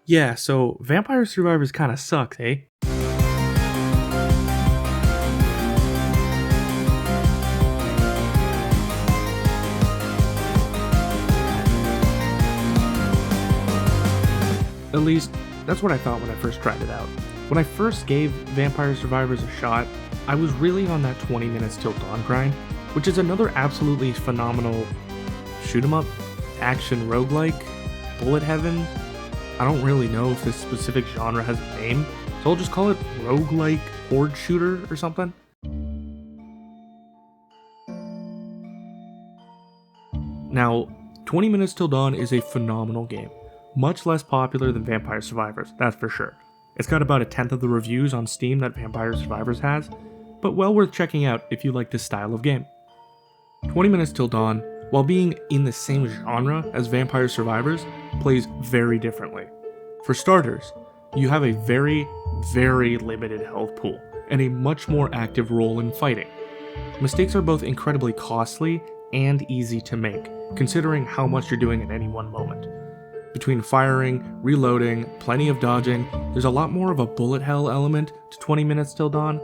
Yeah, so Vampire Survivors kinda sucks, eh? At least, that's what I thought when I first tried it out. When I first gave Vampire Survivors a shot, I was really on that 20 minutes till dawn grind, which is another absolutely phenomenal shoot 'em up, action roguelike, bullet heaven. I don't really know if this specific genre has a name, so I'll just call it roguelike horde shooter or something. Now, 20 Minutes Till Dawn is a phenomenal game. Much less popular than Vampire Survivors, that's for sure. It's got about a tenth of the reviews on Steam that Vampire Survivors has, but well worth checking out if you like this style of game. 20 Minutes Till Dawn, while being in the same genre as Vampire Survivors, plays very differently. For starters, you have a very limited health pool, and a much more active role in fighting. Mistakes are both incredibly costly and easy to make, considering how much you're doing at any one moment. Between firing, reloading, plenty of dodging, there's a lot more of a bullet hell element to 20 Minutes Till Dawn.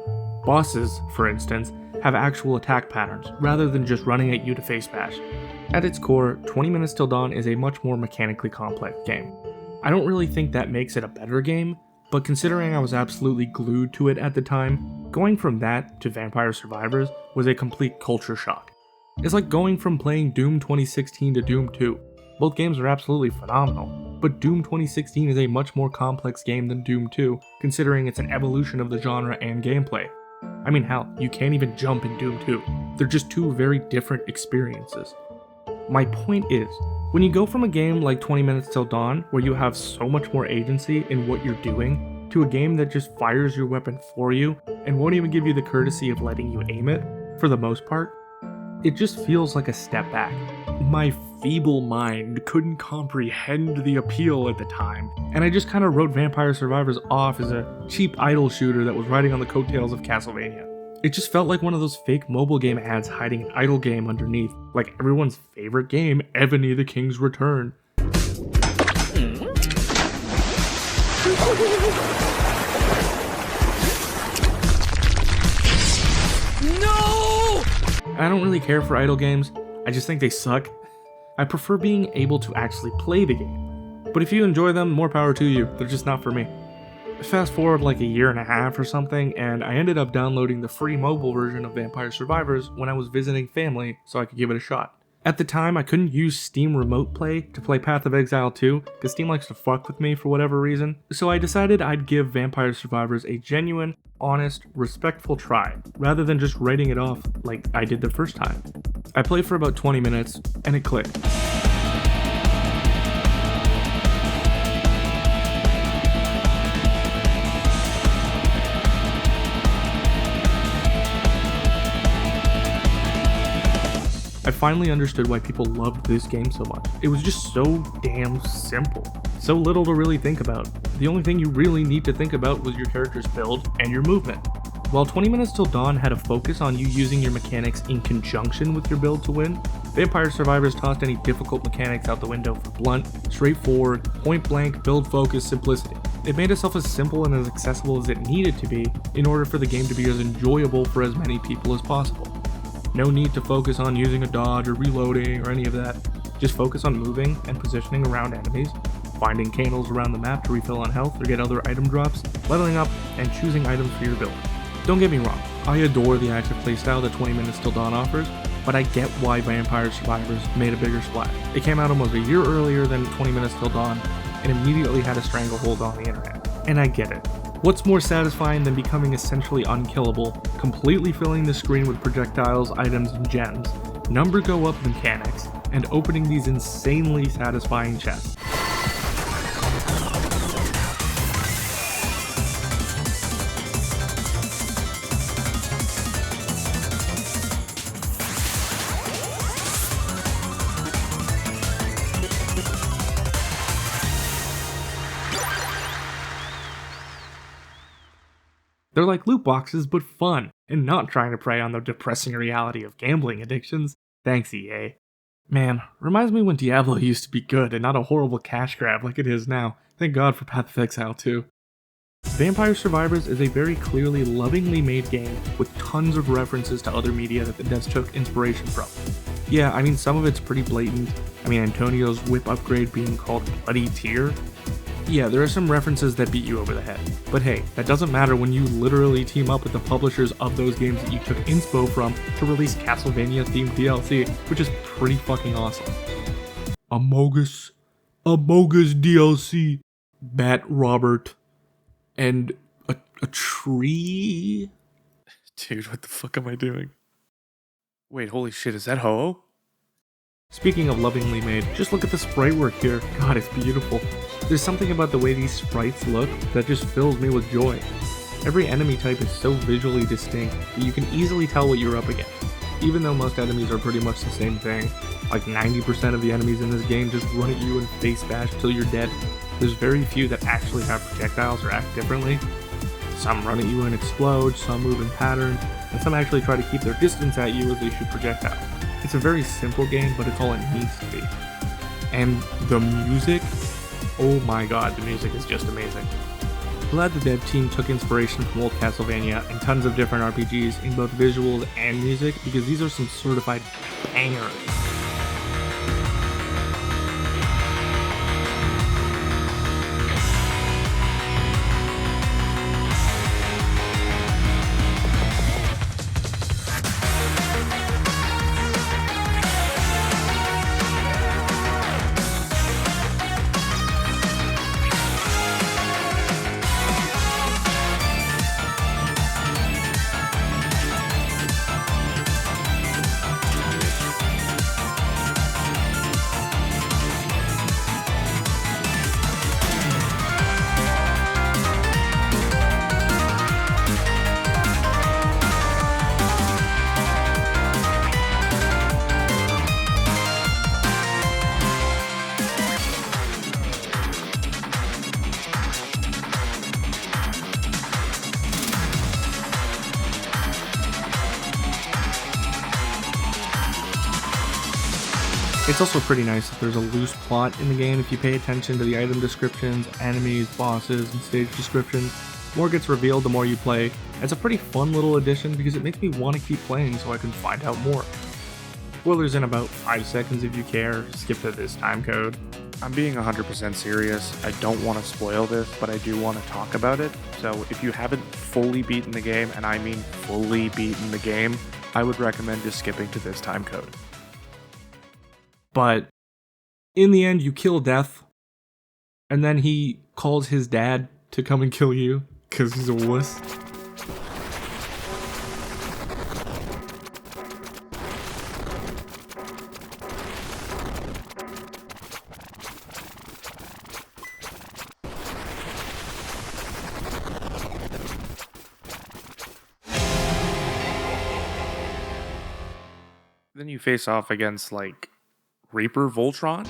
Bosses, for instance, have actual attack patterns, rather than just running at you to face bash. At its core, 20 Minutes Till Dawn is a much more mechanically complex game. I don't really think that makes it a better game, but considering I was absolutely glued to it at the time, going from that to Vampire Survivors was a complete culture shock. It's like going from playing Doom 2016 to Doom 2. Both games are absolutely phenomenal, but Doom 2016 is a much more complex game than Doom 2, considering it's an evolution of the genre and gameplay. I mean, hell, you can't even jump in Doom 2. They're just two very different experiences. My point is, when you go from a game like 20 Minutes Till Dawn, where you have so much more agency in what you're doing, to a game that just fires your weapon for you and won't even give you the courtesy of letting you aim it, for the most part, it just feels like a step back. My feeble mind couldn't comprehend the appeal at the time, and I just kind of wrote Vampire Survivors off as a cheap idle shooter that was riding on the coattails of Castlevania. It just felt like one of those fake mobile game ads hiding an idle game underneath, like everyone's favorite game, Ebony the King's Return. No! I don't really care for idle games, I just think they suck. I prefer being able to actually play the game. But if you enjoy them, more power to you, they're just not for me. Fast forward like a year and a half or something, and I ended up downloading the free mobile version of Vampire Survivors when I was visiting family so I could give it a shot. At the time, I couldn't use Steam Remote Play to play Path of Exile 2, because Steam likes to fuck with me for whatever reason, so I decided I'd give Vampire Survivors a genuine, honest, respectful try, rather than just writing it off like I did the first time. I played for about 20 minutes, and it clicked. I finally understood why people loved this game so much. It was just so damn simple. So little to really think about. The only thing you really need to think about was your character's build and your movement. While 20 Minutes Till Dawn had a focus on you using your mechanics in conjunction with your build to win, Vampire Survivors tossed any difficult mechanics out the window for blunt, straightforward, point-blank, build-focused simplicity. It made itself as simple and as accessible as it needed to be in order for the game to be as enjoyable for as many people as possible. No need to focus on using a dodge or reloading or any of that. Just focus on moving and positioning around enemies, finding candles around the map to refill on health or get other item drops, leveling up, and choosing items for your build. Don't get me wrong, I adore the active playstyle that 20 Minutes Till Dawn offers, but I get why Vampire Survivors made a bigger splash. It came out almost a year earlier than 20 Minutes Till Dawn, and immediately had a stranglehold on the internet. And I get it. What's more satisfying than becoming essentially unkillable, completely filling the screen with projectiles, items, and gems, number go up mechanics, and opening these insanely satisfying chests? They're like loot boxes, but fun, and not trying to prey on the depressing reality of gambling addictions. Thanks, EA. Man, reminds me when Diablo used to be good and not a horrible cash grab like it is now. Thank God for Path of Exile too. Vampire Survivors is a very clearly lovingly made game with tons of references to other media that the devs took inspiration from. Yeah, I mean some of it's pretty blatant. I mean Antonio's whip upgrade being called Bloody Tear. Yeah, there are some references that beat you over the head. But hey, that doesn't matter when you literally team up with the publishers of those games that you took inspo from to release Castlevania themed DLC, which is pretty fucking awesome. Amogus DLC, Bat Robert, and a tree? Dude, what the fuck am I doing? Wait, holy shit, is that Ho-Oh? Speaking of lovingly made, just look at the sprite work here. God, it's beautiful. There's something about the way these sprites look that just fills me with joy. Every enemy type is so visually distinct that you can easily tell what you're up against. Even though most enemies are pretty much the same thing, like 90% of the enemies in this game just run at you and face bash till you're dead. There's very few that actually have projectiles or act differently. Some run at you and explode, some move in patterns, and some actually try to keep their distance at you as they shoot projectiles. It's a very simple game, but it's all it needs to be. And the music, oh my god, the music is just amazing. Glad the dev team took inspiration from old Castlevania and tons of different RPGs in both visuals and music, because these are some certified bangers. It's also pretty nice that there's a loose plot in the game if you pay attention to the item descriptions, enemies, bosses, and stage descriptions. The more gets revealed the more you play. It's a pretty fun little addition because it makes me want to keep playing so I can find out more. Spoilers in about 5 seconds if you care, skip to this time code. I'm being 100% serious. I don't want to spoil this, but I do want to talk about it. So if you haven't fully beaten the game, and I mean fully beaten the game, I would recommend just skipping to this time code. But in the end, you kill Death, and then he calls his dad to come and kill you because he's a wuss. Then you face off against, like, Reaper Voltron?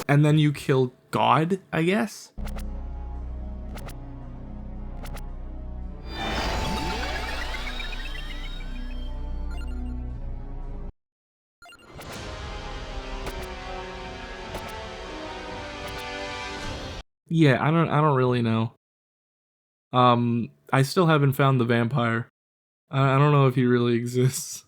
And then you kill God, I guess? Yeah, I don't really know. I still haven't found the vampire. I don't know if he really exists.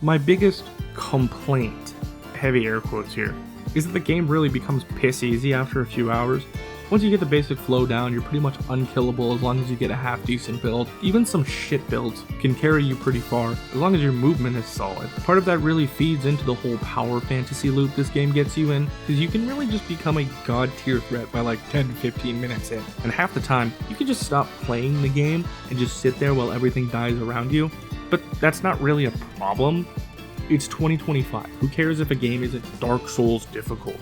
My biggest complaint, heavy air quotes here, is that the game really becomes piss easy after a few hours. Once you get the basic flow down, you're pretty much unkillable as long as you get a half decent build. Even some shit builds can carry you pretty far, as long as your movement is solid. Part of that really feeds into the whole power fantasy loop this game gets you in, because you can really just become a god tier threat by like 10 to 15 minutes in. And half the time, you can just stop playing the game and just sit there while everything dies around you. But that's not really a problem. It's 2025. Who cares if a game isn't Dark Souls difficult?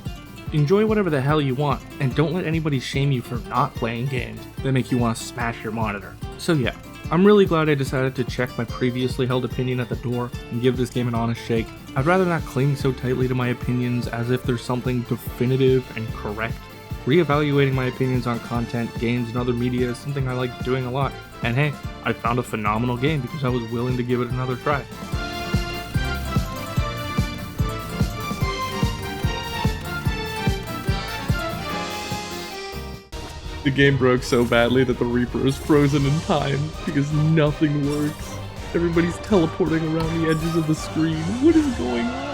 Enjoy whatever the hell you want, and don't let anybody shame you for not playing games that make you want to smash your monitor. So yeah, I'm really glad I decided to check my previously held opinion at the door and give this game an honest shake. I'd rather not cling so tightly to my opinions as if there's something definitive and correct. Reevaluating my opinions on content, games, and other media is something I like doing a lot. And hey, I found a phenomenal game because I was willing to give it another try. The game broke so badly that the Reaper is frozen in time because nothing works. Everybody's teleporting around the edges of the screen. What is going on?